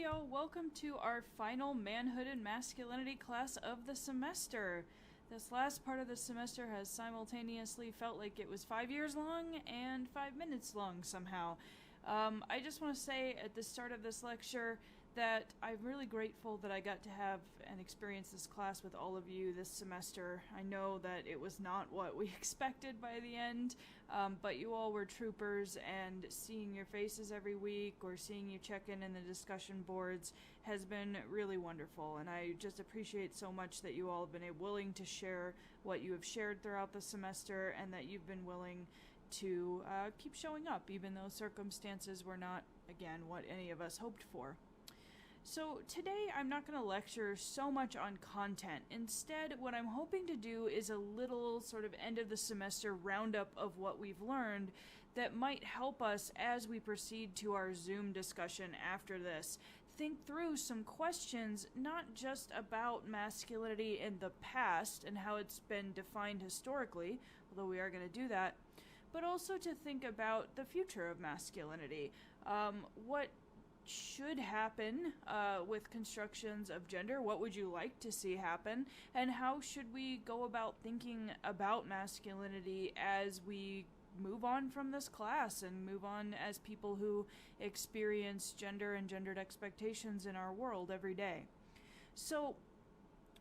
Hey y'all, welcome to our final Manhood and Masculinity class of the semester. This last part of the semester has simultaneously felt like it was 5 years long and 5 minutes long somehow. I just want to say at the start of this lecture that I'm really grateful that I got to have and experience this class with all of you this semester. I know that it was not what we expected by the end, but you all were troopers, and seeing your faces every week or seeing you check in the discussion boards has been really wonderful, and I just appreciate so much that you all have been willing to share what you have shared throughout the semester, and that you've been willing to keep showing up, even though circumstances were not, again, what any of us hoped for. So today I'm not going to lecture so much on content. Instead, what I'm hoping to do is a little sort of end of the semester roundup of what we've learned that might help us as we proceed to our Zoom discussion after this. Think through some questions, not just about masculinity in the past and how it's been defined historically, although we are going to do that, but also to think about the future of masculinity. What should happen with constructions of gender? What would you like to see happen? And how should we go about thinking about masculinity as we move on from this class and move on as people who experience gender and gendered expectations in our world every day? So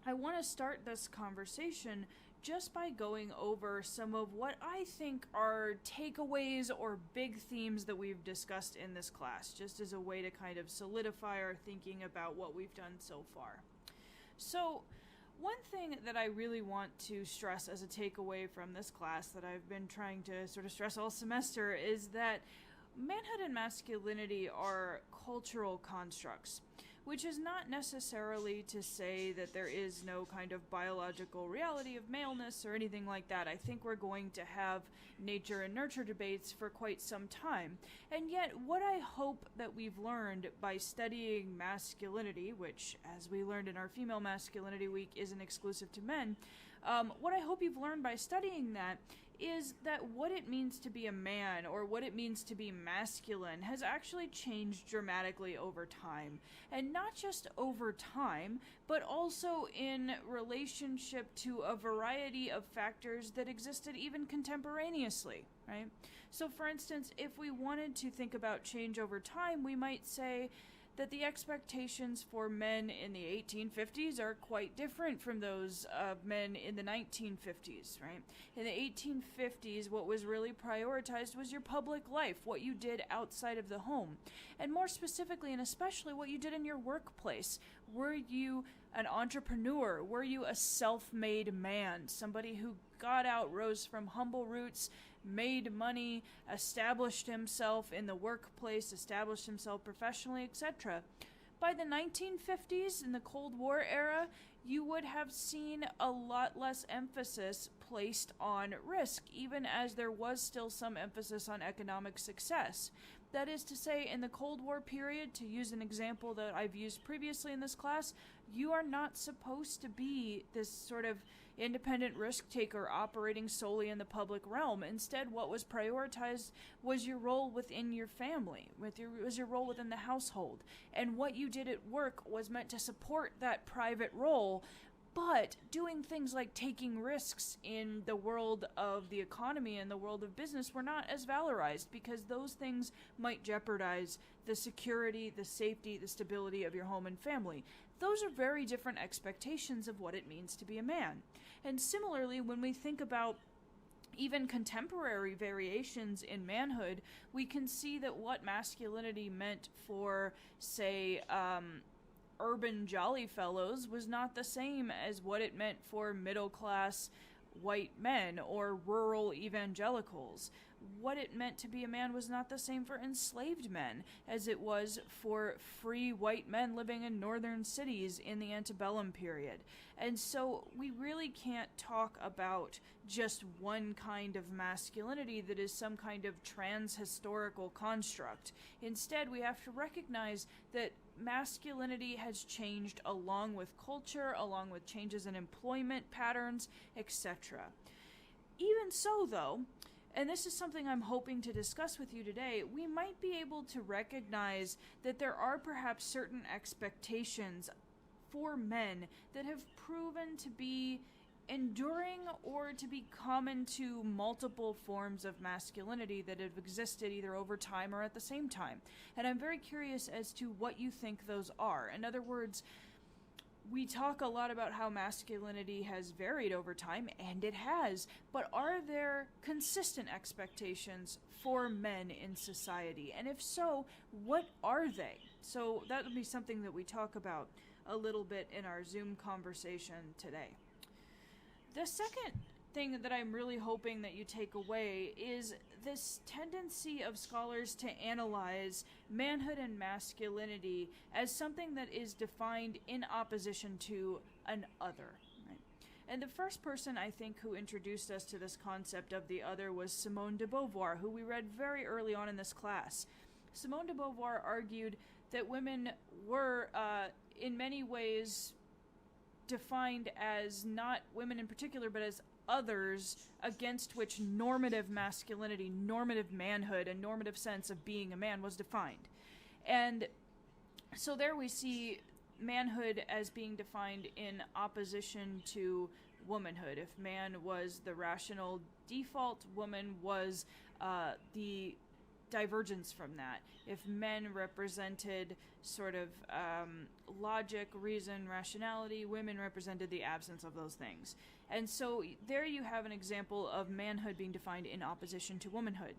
I want to start this conversation just by going over some of what I think are takeaways or big themes that we've discussed in this class, just as a way to kind of solidify our thinking about what we've done so far. So, one thing that I really want to stress as a takeaway from this class that I've been trying to sort of stress all semester is that manhood and masculinity are cultural constructs, which is not necessarily to say that there is no kind of biological reality of maleness or anything like that. I think we're going to have nature and nurture debates for quite some time. And yet, what I hope that we've learned by studying masculinity, which, as we learned in our Female Masculinity Week, isn't exclusive to men, what I hope you've learned by studying that is that what it means to be a man, or what it means to be masculine, has actually changed dramatically over time. And not just over time, but also in relationship to a variety of factors that existed even contemporaneously, right? So for instance, if we wanted to think about change over time, we might say that the expectations for men in the 1850s are quite different from those of men in the 1950s, right? In the 1850s, what was really prioritized was your public life, what you did outside of the home, and more specifically and especially what you did in your workplace. Were you an entrepreneur? Were you a self-made man, somebody who got out, rose from humble roots, made money, established himself in the workplace, established himself professionally, etc.? By the 1950s, in the Cold War era, you would have seen a lot less emphasis placed on risk, even as there was still some emphasis on economic success. That is to say, in the Cold War period, to use an example that I've used previously in this class, you are not supposed to be this sort of independent risk taker operating solely in the public realm. Instead, what was prioritized was your role within your family, was your role within the household. And what you did at work was meant to support that private role, but doing things like taking risks in the world of the economy and the world of business were not as valorized, because those things might jeopardize the security, the safety, the stability of your home and family. Those are very different expectations of what it means to be a man. And similarly, when we think about even contemporary variations in manhood, we can see that what masculinity meant for, say, urban jolly fellows was not the same as what it meant for middle-class white men or rural evangelicals. What it meant to be a man was not the same for enslaved men as it was for free white men living in northern cities in the antebellum period. And so we really can't talk about just one kind of masculinity that is some kind of trans-historical construct. Instead, we have to recognize that masculinity has changed along with culture, along with changes in employment patterns, etc. Even so, though, and this is something I'm hoping to discuss with you today, we might be able to recognize that there are perhaps certain expectations for men that have proven to be enduring or to be common to multiple forms of masculinity that have existed either over time or at the same time. And I'm very curious as to what you think those are. In other words, we talk a lot about how masculinity has varied over time, and it has, but are there consistent expectations for men in society? And if so, what are they? So that would be something that we talk about a little bit in our Zoom conversation today. The second thing that I'm really hoping that you take away is this tendency of scholars to analyze manhood and masculinity as something that is defined in opposition to an other. Right? And the first person, I think, who introduced us to this concept of the other was Simone de Beauvoir, who we read very early on in this class. Simone de Beauvoir argued that women were, in many ways, defined as not women in particular, but as others against which normative masculinity, normative manhood, a normative sense of being a man was defined. And so there we see manhood as being defined in opposition to womanhood. If man was the rational default, woman was the divergence from that. If men represented sort of logic, reason, rationality, women represented the absence of those things. And so there you have an example of manhood being defined in opposition to womanhood.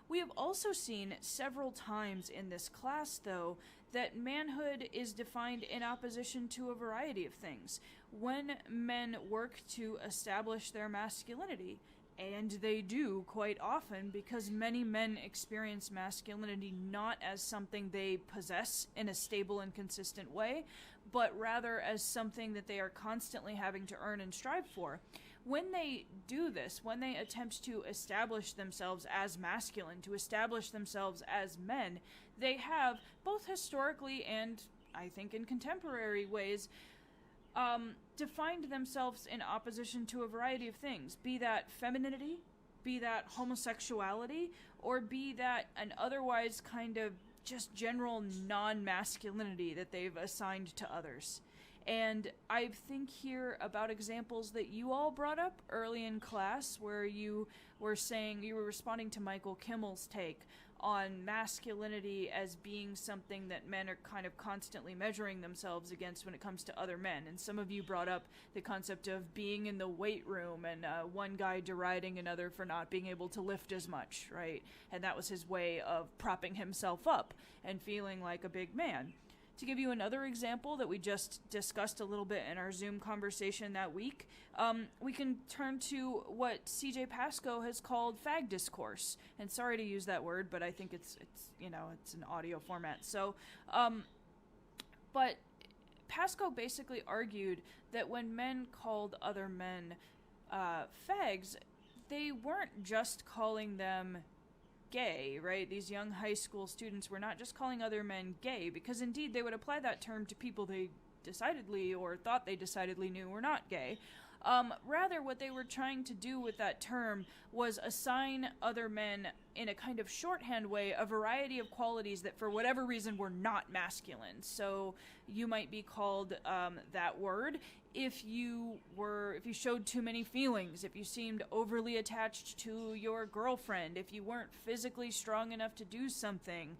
We have also seen several times in this class, though, that manhood is defined in opposition to a variety of things. When men work to establish their masculinity, and they do quite often, because many men experience masculinity not as something they possess in a stable and consistent way, but rather as something that they are constantly having to earn and strive for. When they do this, when they attempt to establish themselves as masculine, to establish themselves as men, they have, both historically and I think in contemporary ways, defined themselves in opposition to a variety of things, be that femininity, be that homosexuality, or be that an otherwise kind of just general non-masculinity that they've assigned to others. And I think here about examples that you all brought up early in class where you were saying, you were responding to Michael Kimmel's take on masculinity as being something that men are kind of constantly measuring themselves against when it comes to other men. And some of you brought up the concept of being in the weight room and one guy deriding another for not being able to lift as much, right? And that was his way of propping himself up and feeling like a big man. To give you another example that we just discussed a little bit in our Zoom conversation that week, we can turn to what C.J. Pascoe has called fag discourse. And sorry to use that word, but I think it's an audio format. So, but Pascoe basically argued that when men called other men fags, they weren't just calling them gay, right? These young high school students were not just calling other men gay, because indeed they would apply that term to people they decidedly or thought they decidedly knew were not gay. Rather, what they were trying to do with that term was assign other men, in a kind of shorthand way, a variety of qualities that for whatever reason were not masculine. So you might be called that word if you showed too many feelings, if you seemed overly attached to your girlfriend, if you weren't physically strong enough to do something.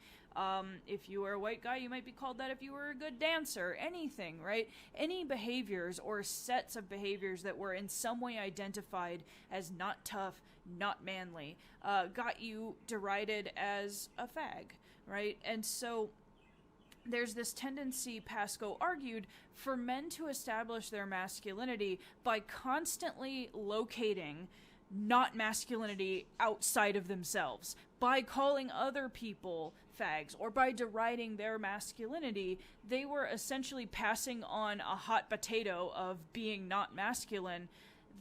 If you were a white guy, you might be called that if you were a good dancer, anything, right? Any behaviors or sets of behaviors that were in some way identified as not tough, not manly, got you derided as a fag, right? And so there's this tendency, Pascoe argued, for men to establish their masculinity by constantly locating not masculinity outside of themselves, by calling other people fags, or by deriding their masculinity. They were essentially passing on a hot potato of being not masculine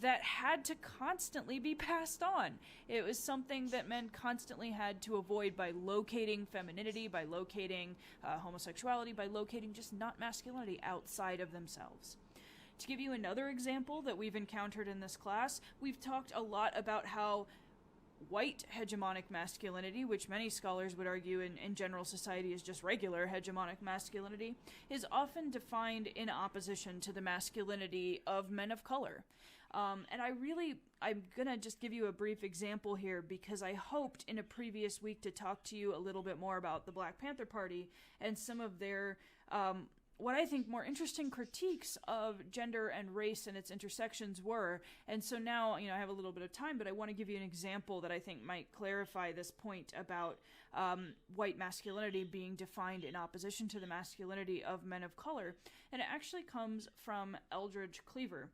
that had to constantly be passed on. It was something that men constantly had to avoid by locating femininity, by locating homosexuality, by locating just not masculinity outside of themselves. To give you another example that we've encountered in this class, we've talked a lot about how white hegemonic masculinity, which many scholars would argue in general society is just regular hegemonic masculinity, is often defined in opposition to the masculinity of men of color. And I'm going to just give you a brief example here because I hoped in a previous week to talk to you a little bit more about the Black Panther Party and some of their, what I think more interesting critiques of gender and race and its intersections were. And so now, I have a little bit of time, but I want to give you an example that I think might clarify this point about white masculinity being defined in opposition to the masculinity of men of color. And it actually comes from Eldridge Cleaver.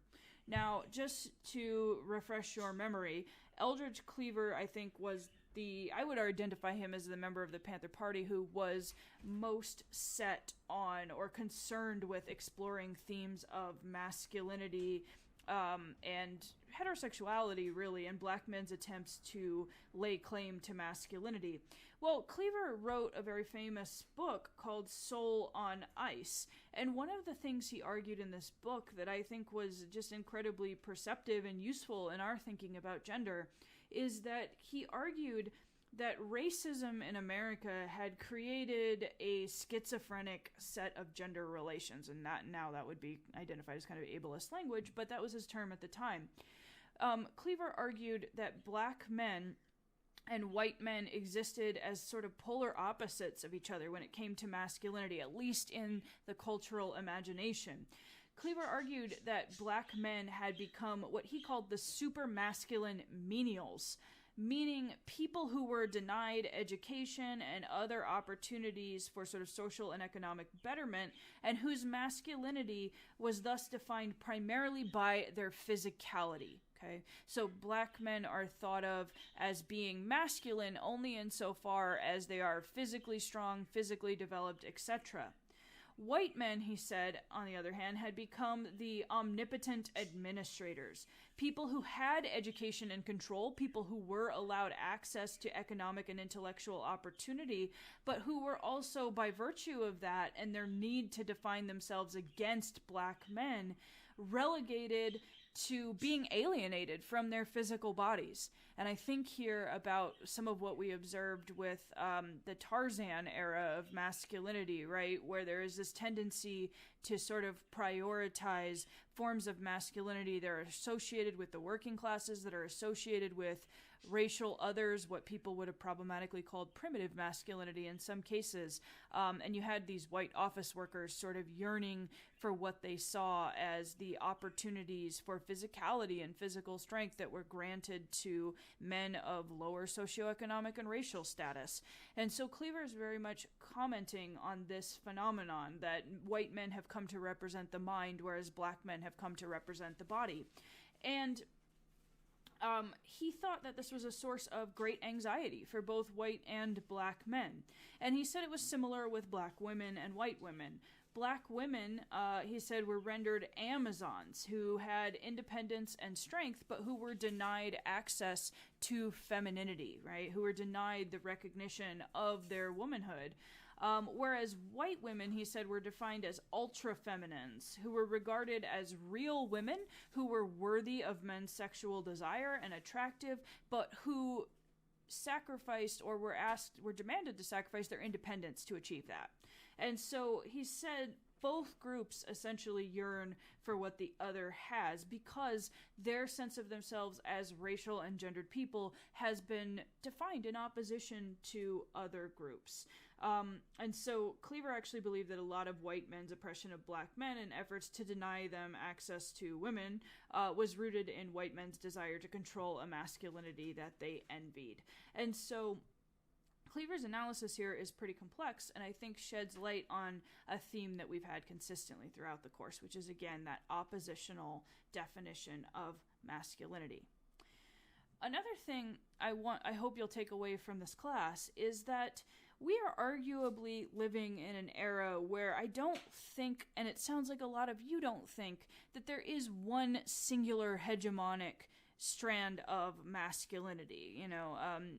Now, just to refresh your memory, Eldridge Cleaver, I think, I would identify him as the member of the Panther Party who was most set on or concerned with exploring themes of masculinity and heterosexuality, really, and black men's attempts to lay claim to masculinity. Well, Cleaver wrote a very famous book called Soul on Ice, and one of the things he argued in this book that I think was just incredibly perceptive and useful in our thinking about gender is that he argued that racism in America had created a schizophrenic set of gender relations, and that would be identified as kind of ableist language, but that was his term at the time. Cleaver argued that black men and white men existed as sort of polar opposites of each other when it came to masculinity, at least in the cultural imagination. Cleaver argued that black men had become what he called the super masculine menials, meaning people who were denied education and other opportunities for sort of social and economic betterment, and whose masculinity was thus defined primarily by their physicality. Okay, so black men are thought of as being masculine only insofar as they are physically strong, physically developed, etc. White men, he said, on the other hand, had become the omnipotent administrators, people who had education and control, people who were allowed access to economic and intellectual opportunity, but who were also, by virtue of that and their need to define themselves against black men, relegated to being alienated from their physical bodies. And I think here about some of what we observed with the Tarzan era of masculinity, right? Where there is this tendency to sort of prioritize forms of masculinity that are associated with the working classes, that are associated with racial others, what people would have problematically called primitive masculinity in some cases. And you had these white office workers sort of yearning for what they saw as the opportunities for physicality and physical strength that were granted to men of lower socioeconomic and racial status. And so Cleaver is very much commenting on this phenomenon that white men have come to represent the mind, whereas black men have come to represent the body. And he thought that this was a source of great anxiety for both white and black men. And he said it was similar with black women and white women. Black women, he said, were rendered Amazons who had independence and strength, but who were denied access to femininity, right? Who were denied the recognition of their womanhood. Whereas white women, he said, were defined as ultra-feminines, who were regarded as real women, who were worthy of men's sexual desire and attractive, but who sacrificed or were demanded to sacrifice their independence to achieve that. And so he said both groups essentially yearn for what the other has because their sense of themselves as racial and gendered people has been defined in opposition to other groups. And so Cleaver actually believed that a lot of white men's oppression of black men and efforts to deny them access to women was rooted in white men's desire to control a masculinity that they envied. And so Cleaver's analysis here is pretty complex and I think sheds light on a theme that we've had consistently throughout the course, which is, again, that oppositional definition of masculinity. Another thing I hope you'll take away from this class is that we are arguably living in an era where I don't think, and it sounds like a lot of you don't think, that there is one singular hegemonic strand of masculinity.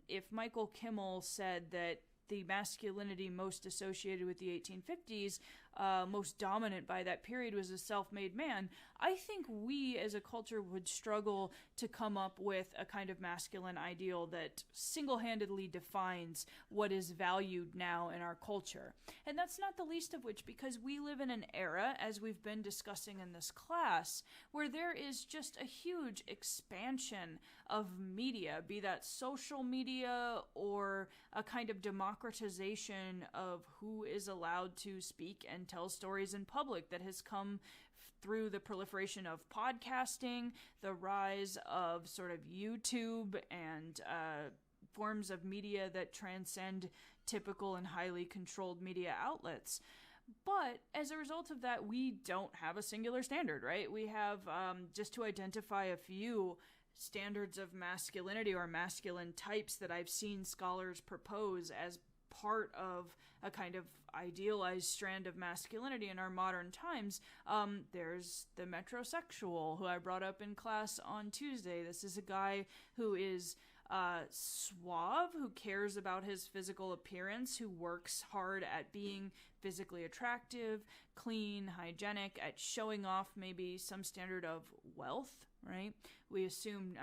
If Michael Kimmel said that the masculinity most associated with the 1850s, most dominant by that period, was a self-made man, I think we as a culture would struggle to come up with a kind of masculine ideal that single-handedly defines what is valued now in our culture. And that's not the least of which because we live in an era, as we've been discussing in this class, where there is just a huge expansion of media, be that social media or a kind of democratization of who is allowed to speak and tell stories in public that has come through the proliferation of podcasting, the rise of sort of YouTube and forms of media that transcend typical and highly controlled media outlets. But as a result of that, we don't have a singular standard, right? We have, just to identify a few standards of masculinity or masculine types that I've seen scholars propose as part of a kind of idealized strand of masculinity in our modern times. There's the metrosexual, who I brought up in class on Tuesday. This is a guy who is suave, who cares about his physical appearance, who works hard at being physically attractive, clean, hygienic, at showing off maybe some standard of wealth, right? We assume,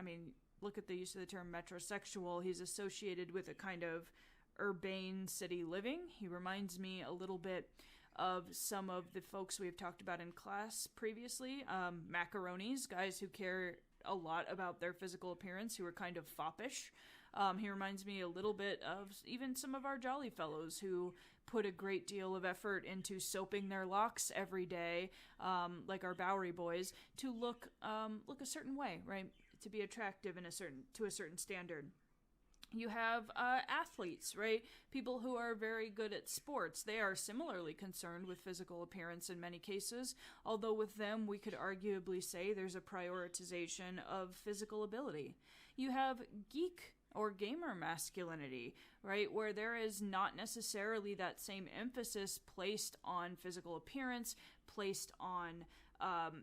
look at the use of the term metrosexual. He's associated with a kind of urbane city living. He reminds me a little bit of some of the folks we've talked about in class previously. Macaronis, guys who care a lot about their physical appearance, who are kind of foppish. He reminds me a little bit of even some of our jolly fellows who put a great deal of effort into soaping their locks every day, like our Bowery boys, to look a certain way, right? To be attractive to a certain standard. You have athletes, right? People who are very good at sports. They are similarly concerned with physical appearance in many cases, although with them we could arguably say there's a prioritization of physical ability. You have geek or gamer masculinity, right? Where there is not necessarily that same emphasis placed on physical appearance, placed on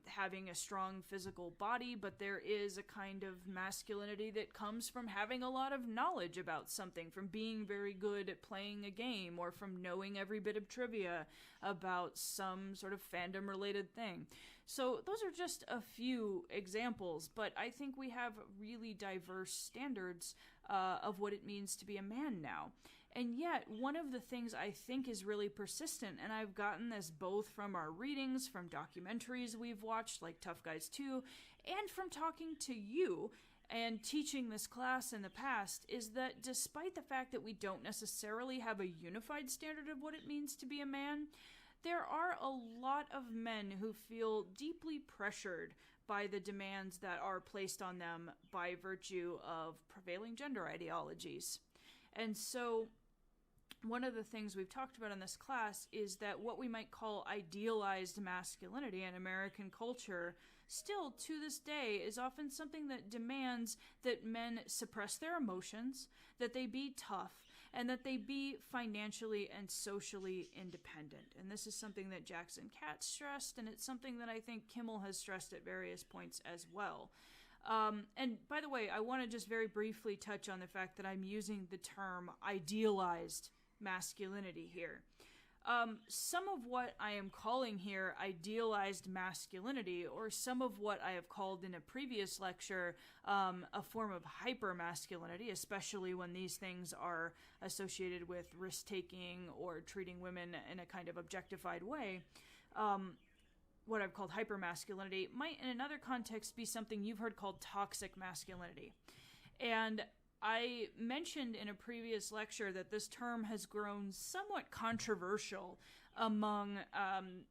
having a strong physical body, but there is a kind of masculinity that comes from having a lot of knowledge about something, from being very good at playing a game, or from knowing every bit of trivia about some sort of fandom related thing. So those are just a few examples, but I think we have really diverse standards of what it means to be a man now. And yet, one of the things I think is really persistent, and I've gotten this both from our readings, from documentaries we've watched, like Tough Guys 2, and from talking to you and teaching this class in the past, is that despite the fact that we don't necessarily have a unified standard of what it means to be a man, there are a lot of men who feel deeply pressured by the demands that are placed on them by virtue of prevailing gender ideologies. And so one of the things we've talked about in this class is that what we might call idealized masculinity in American culture still to this day is often something that demands that men suppress their emotions, that they be tough, and that they be financially and socially independent. And this is something that Jackson Katz stressed, and it's something that I think Kimmel has stressed at various points as well. And by the way, I want to just very briefly touch on the fact that I'm using the term idealized masculinity here. Some of what I am calling here idealized masculinity, or some of what I have called in a previous lecture a form of hypermasculinity, especially when these things are associated with risk-taking or treating women in a kind of objectified way, what I've called hypermasculinity might in another context be something you've heard called toxic masculinity. And I mentioned in a previous lecture that this term has grown somewhat controversial among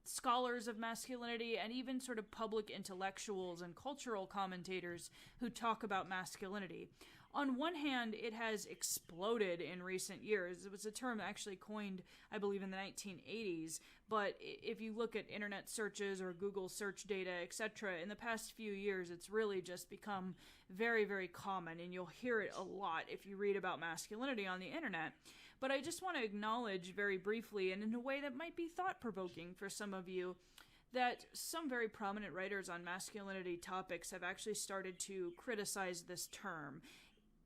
scholars of masculinity and even sort of public intellectuals and cultural commentators who talk about masculinity. On one hand, it has exploded in recent years. It was a term actually coined, I believe, in the 1980s. But if you look at internet searches or Google search data, etc., in the past few years, it's really just become very, very common. And you'll hear it a lot if you read about masculinity on the internet. But I just want to acknowledge very briefly, and in a way that might be thought-provoking for some of you, that some very prominent writers on masculinity topics have actually started to criticize this term.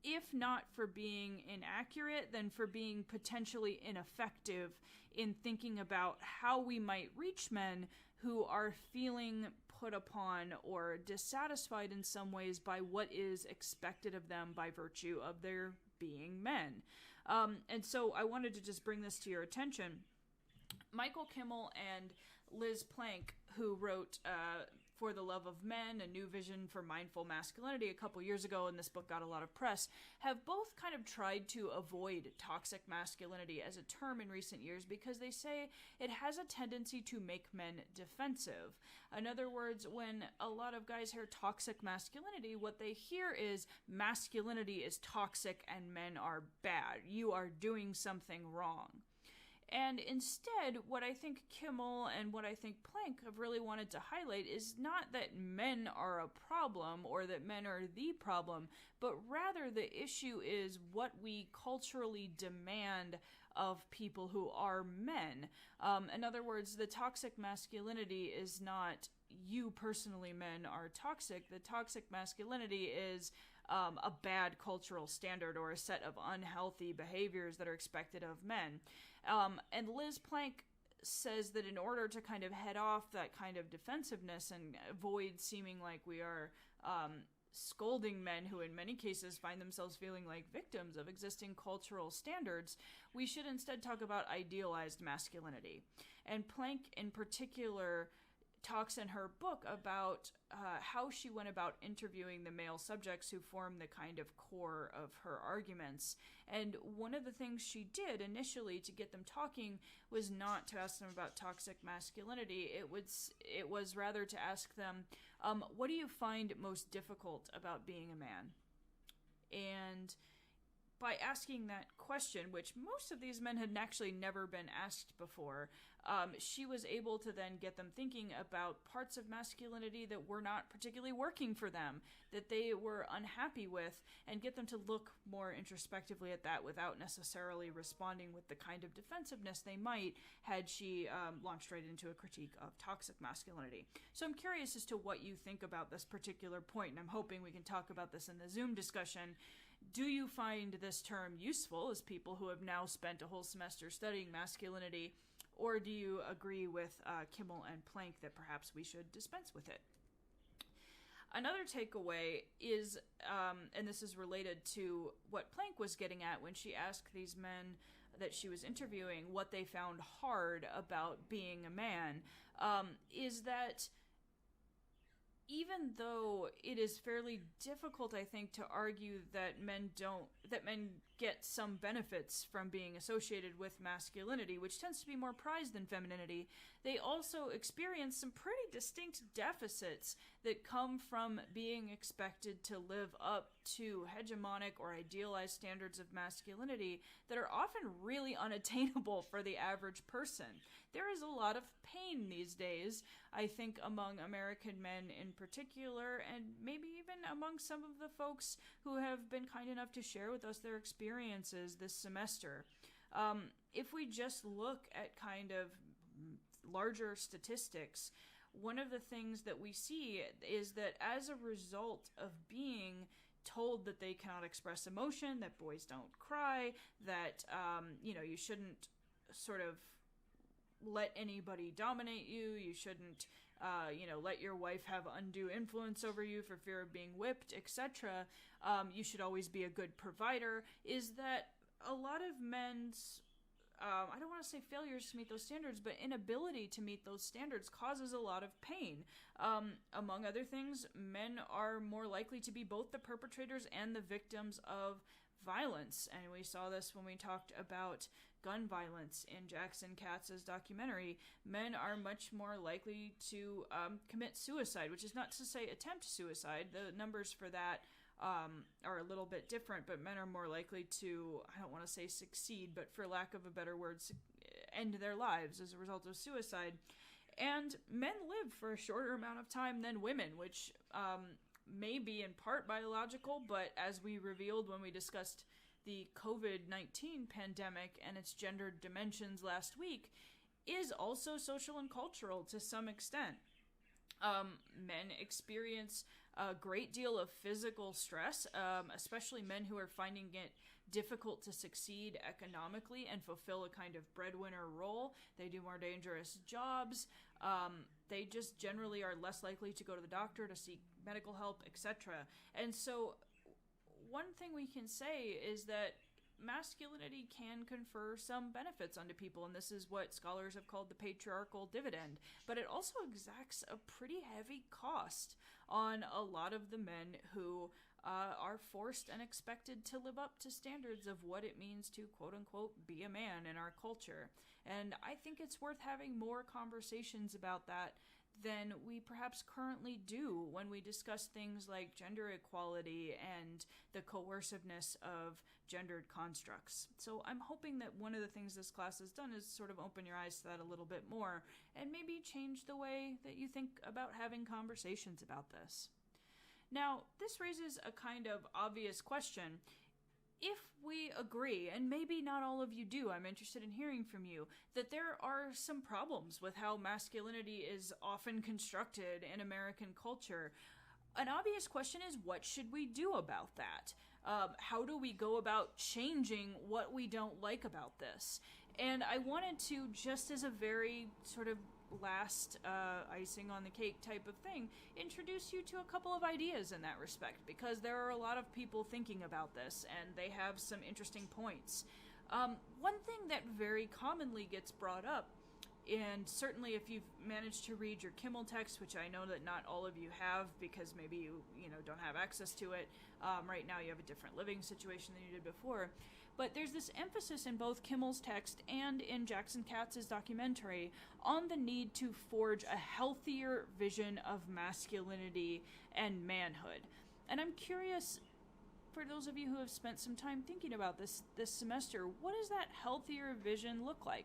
if not for being inaccurate, then for being potentially ineffective in thinking about how we might reach men who are feeling put upon or dissatisfied in some ways by what is expected of them by virtue of their being men. And so I wanted to just bring this to your attention. Michael Kimmel and Liz Plank, who wrote For the Love of Men, A New Vision for Mindful Masculinity a couple years ago, and this book got a lot of press, have both kind of tried to avoid toxic masculinity as a term in recent years because they say it has a tendency to make men defensive. In other words, when a lot of guys hear toxic masculinity, what they hear is masculinity is toxic and men are bad. You are doing something wrong. And instead, what I think Kimmel and what I think Plank have really wanted to highlight is not that men are a problem or that men are the problem, but rather the issue is what we culturally demand of people who are men. In other words, the toxic masculinity is not you personally, men are toxic. The toxic masculinity is a bad cultural standard or a set of unhealthy behaviors that are expected of men. And Liz Plank says that in order to kind of head off that kind of defensiveness and avoid seeming like we are scolding men who in many cases find themselves feeling like victims of existing cultural standards, we should instead talk about idealized masculinity. And Plank in particular talks in her book about how she went about interviewing the male subjects who form the kind of core of her arguments. And one of the things she did initially to get them talking was not to ask them about toxic masculinity. It was rather to ask them, what do you find most difficult about being a man? And by asking that question, which most of these men had actually never been asked before, she was able to then get them thinking about parts of masculinity that were not particularly working for them, that they were unhappy with, and get them to look more introspectively at that without necessarily responding with the kind of defensiveness they might had she launched right into a critique of toxic masculinity. So I'm curious as to what you think about this particular point, and I'm hoping we can talk about this in the Zoom discussion. Do you find this term useful as people who have now spent a whole semester studying masculinity, or do you agree with Kimmel and Plank that perhaps we should dispense with it? Another takeaway is, and this is related to what Plank was getting at when she asked these men that she was interviewing what they found hard about being a man, is that even though it is fairly difficult, I think, to argue that men get some benefits from being associated with masculinity, which tends to be more prized than femininity, they also experience some pretty distinct deficits that come from being expected to live up to hegemonic or idealized standards of masculinity that are often really unattainable for the average person. There is a lot of pain these days, I think, among American men in particular, and maybe even among some of the folks who have been kind enough to share with us their experiences this semester. If we just look at kind of larger statistics, one of the things that we see is that as a result of being told that they cannot express emotion, that boys don't cry, that you shouldn't sort of let anybody dominate you, you shouldn't let your wife have undue influence over you for fear of being whipped, etc. You should always be a good provider, is that a lot of men's I don't want to say failures to meet those standards, but inability to meet those standards causes a lot of pain. Among other things, men are more likely to be both the perpetrators and the victims of violence. And we saw this when we talked about gun violence in Jackson Katz's documentary. Men are much more likely to commit suicide, which is not to say attempt suicide. The numbers for that are a little bit different, but men are more likely to, I don't want to say succeed, but for lack of a better word, end their lives as a result of suicide. And men live for a shorter amount of time than women, which may be in part biological, but as we revealed when we discussed the COVID-19 pandemic and its gendered dimensions last week, is also social and cultural to some extent. Men experience a great deal of physical stress, especially men who are finding it difficult to succeed economically and fulfill a kind of breadwinner role. They do more dangerous jobs. They just generally are less likely to go to the doctor to seek medical help, etc. And so one thing we can say is that masculinity can confer some benefits onto people, and this is what scholars have called the patriarchal dividend, but it also exacts a pretty heavy cost on a lot of the men who are forced and expected to live up to standards of what it means to quote-unquote be a man in our culture. And I think it's worth having more conversations about that than we perhaps currently do when we discuss things like gender equality and the coerciveness of gendered constructs. So I'm hoping that one of the things this class has done is sort of open your eyes to that a little bit more and maybe change the way that you think about having conversations about this. Now, this raises a kind of obvious question. If we agree, and maybe not all of you do, I'm interested in hearing from you, that there are some problems with how masculinity is often constructed in American culture, an obvious question is, what should we do about that? How do we go about changing what we don't like about this? And I wanted to, just as a very sort of last icing on the cake type of thing, introduce you to a couple of ideas in that respect, because there are a lot of people thinking about this and they have some interesting points. One thing that very commonly gets brought up, and certainly if you've managed to read your Kimmel text, which I know that not all of you have because maybe you don't have access to it right now, you have a different living situation than you did before, but there's this emphasis in both Kimmel's text and in Jackson Katz's documentary on the need to forge a healthier vision of masculinity and manhood. And I'm curious, for those of you who have spent some time thinking about this semester, what does that healthier vision look like?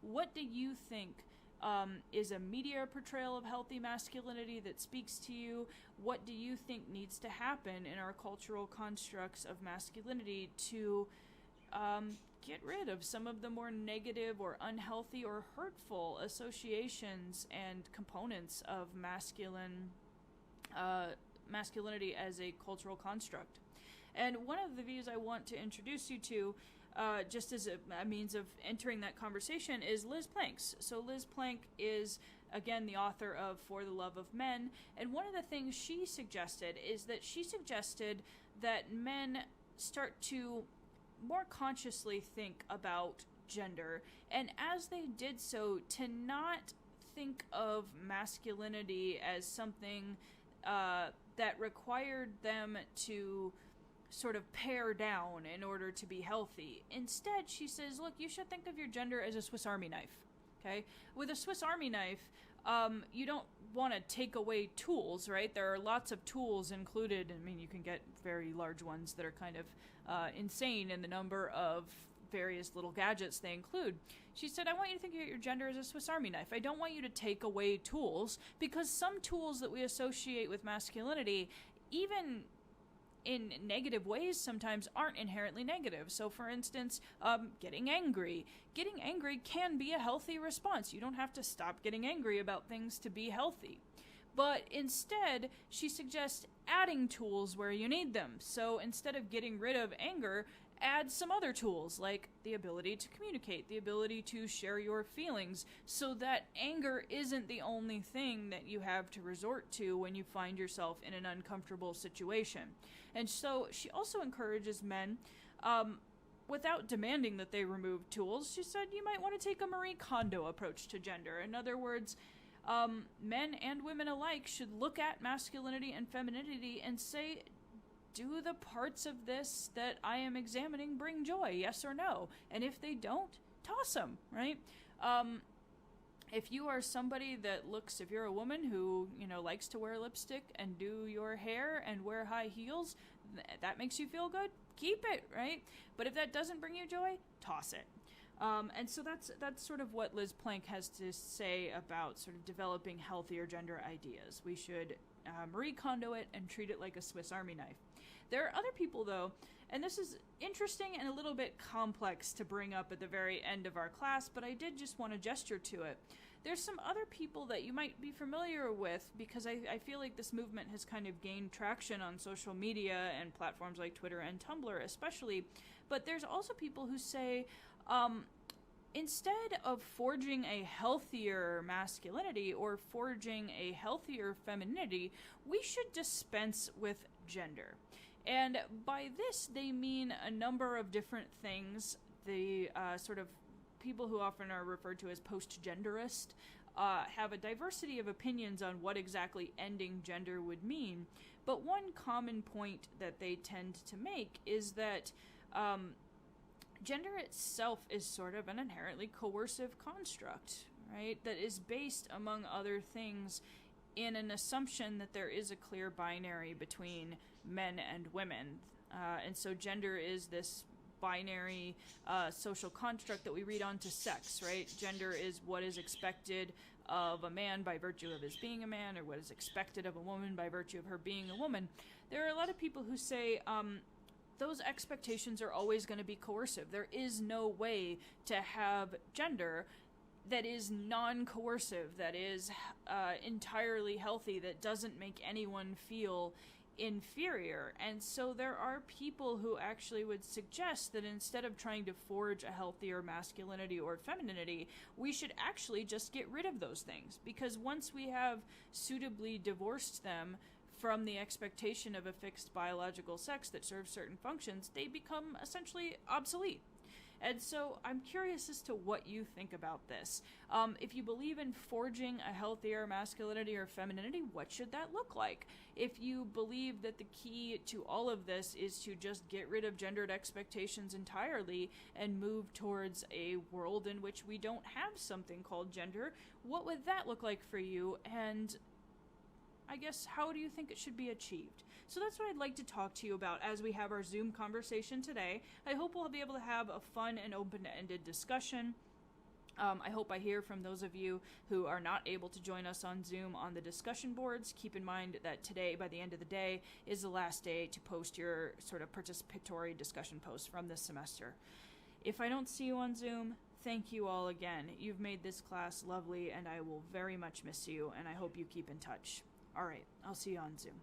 What do you think is a media portrayal of healthy masculinity that speaks to you? What do you think needs to happen in our cultural constructs of masculinity to get rid of some of the more negative or unhealthy or hurtful associations and components of masculinity as a cultural construct? And one of the views I want to introduce you to, just as a means of entering that conversation, is Liz Plank's. So Liz Plank is, again, the author of For the Love of Men, and one of the things she suggested is that that men start to more consciously think about gender, and as they did so, to not think of masculinity as something that required them to sort of pare down in order to be healthy. Instead, she says, look, you should think of your gender as a Swiss Army knife, okay? With a Swiss Army knife, you don't want to take away tools, right? There are lots of tools included. I mean, you can get very large ones that are kind of insane in the number of various little gadgets they include. She said, I want you to think of your gender as a Swiss Army knife. I don't want you to take away tools, because some tools that we associate with masculinity, even in negative ways, sometimes aren't inherently negative. So for instance, getting angry. Getting angry can be a healthy response. You don't have to stop getting angry about things to be healthy. But instead, she suggests adding tools where you need them. So instead of getting rid of anger, add some other tools, like the ability to communicate, the ability to share your feelings, so that anger isn't the only thing that you have to resort to when you find yourself in an uncomfortable situation. And so she also encourages men, without demanding that they remove tools, she said you might want to take a Marie Kondo approach to gender. In other words, men and women alike should look at masculinity and femininity and say, do the parts of this that I am examining bring joy, yes or no? And if they don't, toss them, right? If you are somebody that looks, if you're a woman who, likes to wear lipstick and do your hair and wear high heels, that makes you feel good, keep it, right? But if that doesn't bring you joy, toss it. And so that's sort of what Liz Plank has to say about sort of developing healthier gender ideas. We should Marie Kondo it and treat it like a Swiss Army knife. There are other people, though, and this is interesting and a little bit complex to bring up at the very end of our class, but I did just want to gesture to it. there's some other people that you might be familiar with, because I feel like this movement has kind of gained traction on social media and platforms like Twitter and Tumblr especially. But there's also people who say, instead of forging a healthier masculinity or forging a healthier femininity, we should dispense with gender. And by this, they mean a number of different things. The sort of people who often are referred to as post-genderist have a diversity of opinions on what exactly ending gender would mean. But one common point that they tend to make is that gender itself is sort of an inherently coercive construct, right? That is based, among other things, in an assumption that there is a clear binary between men and women. And so gender is this binary social construct that we read onto sex, right? Gender is what is expected of a man by virtue of his being a man, or what is expected of a woman by virtue of her being a woman. There are a lot of people who say, those expectations are always going to be coercive. There is no way to have gender that is non-coercive, that is entirely healthy, that doesn't make anyone feel inferior. And so there are people who actually would suggest that instead of trying to forge a healthier masculinity or femininity, we should actually just get rid of those things. Because once we have suitably divorced them from the expectation of a fixed biological sex that serves certain functions, they become essentially obsolete. And so I'm curious as to what you think about this. If you believe in forging a healthier masculinity or femininity, what should that look like? If you believe that the key to all of this is to just get rid of gendered expectations entirely and move towards a world in which we don't have something called gender, what would that look like for you? And I guess, how do you think it should be achieved? So that's what I'd like to talk to you about as we have our Zoom conversation today. I hope we'll be able to have a fun and open-ended discussion. I hope I hear from those of you who are not able to join us on Zoom on the discussion boards. Keep in mind that today, by the end of the day, is the last day to post your sort of participatory discussion posts from this semester. If I don't see you on Zoom, thank you all again. You've made this class lovely, and I will very much miss you, and I hope you keep in touch. All right, I'll see you on Zoom.